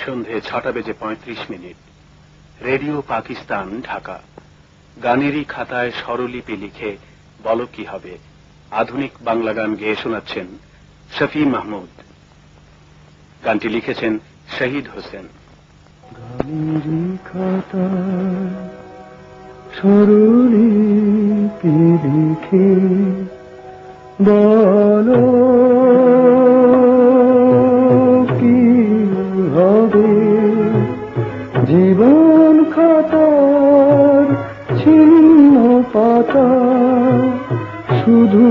সন্ধে 6:35। রেডিও পাকিস্তান, ঢাকা। গানেরই খাতায় স্বরলিপি লিখে বলো কি হবে আধুনিক বাংলা গান গেয়ে শোনাচ্ছেন শফি মাহমুদ। গানটি লিখেছেন শহীদ হোসেন। গানেরই খাতায় স্বরলিপি লিখে বলো কি হবে জীবন খাতার ছিন্ন পাতা, শুধু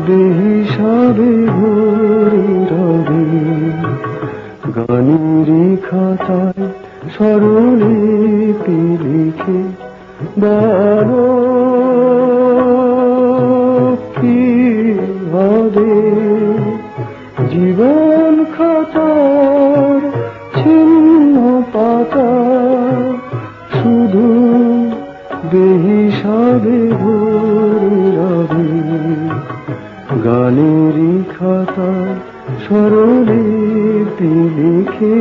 বেহিসাবে ভরে রবে। গানেরই খাতায় স্বরলিপি লিখে বলো কি হবে জীবন খাতার ছিন্ন পাতা, শুধু বেহিসাবে ভরে রবে। গানেরই খাতায় স্বরলিপি লিখে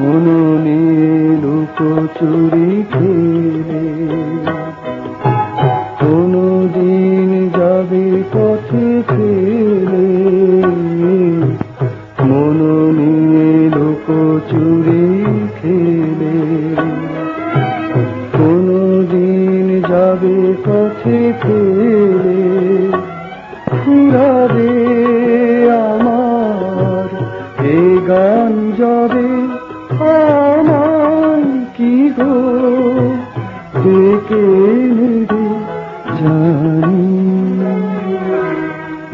মননে লুকোচুরি খেলে কোনদিন যাবে পথে ফেলে। মননে লুকোচুরি খেলে কোনদিন যাবে পথে ফেলে। ফুরাবে আমার এ গান যাবে আমায় কি গো ডেকে নেবে জানি,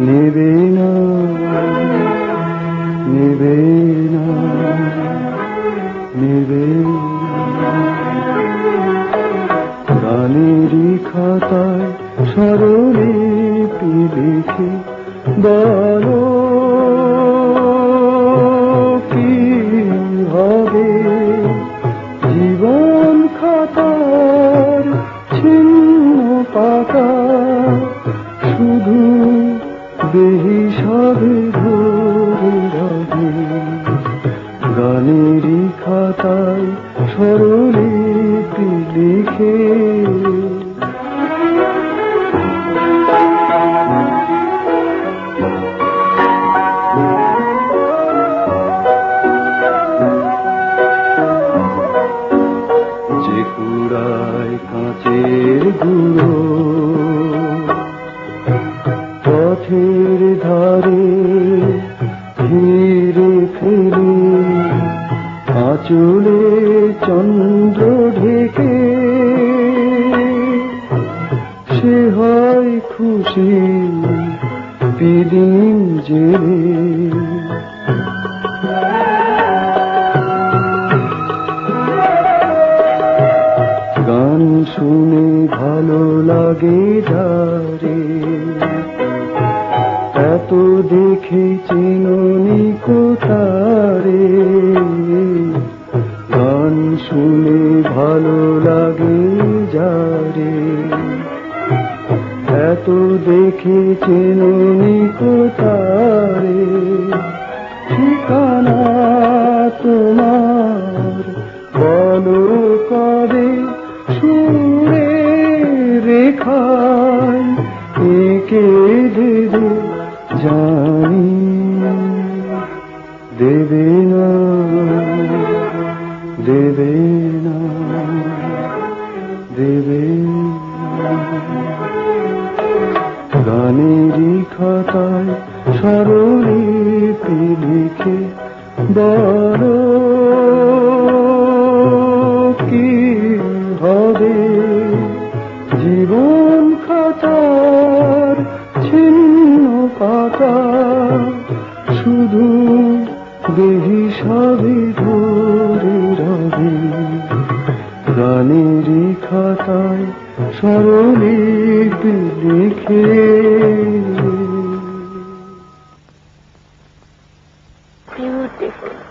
নেবে না নেবে না নেবে না। গানেরই খাতায় স্বরলিপি লিখে বলো কি হবে জীবন খাতার ছিন্ন পাতা, শুধু বেহিসাবে ভরে রবে। গানেরই খাতায় স্বরলিপি লিখে যে কুড়ায় কাঁচের গুঁড়ো পথের ধারে ঘিরে ফেলে, আঁচলে চন্দ্র ঢেকে সে হয় খুশি পিদিম জেলে। গান শুনে ভালো লাগে যারে, এত দেখে চেননি কোথারে। গান শুনে ভালো লাগে যারে, এত দেখে চেননি কোথারে। ঠিকানা তোমার বলো কবে সুরে রেখায় এঁকে দেবে জানি, দেবে না দেবে না দেবে না। গানেরই খাতায় স্বরলিপি লিখে বলো কি হবে জীবন খাতার ছিন্ন পাতা, শুধু বেহিসাবে ধরে রবে। গানেরই খাতায় স্বরলিপি লিখে Beautiful.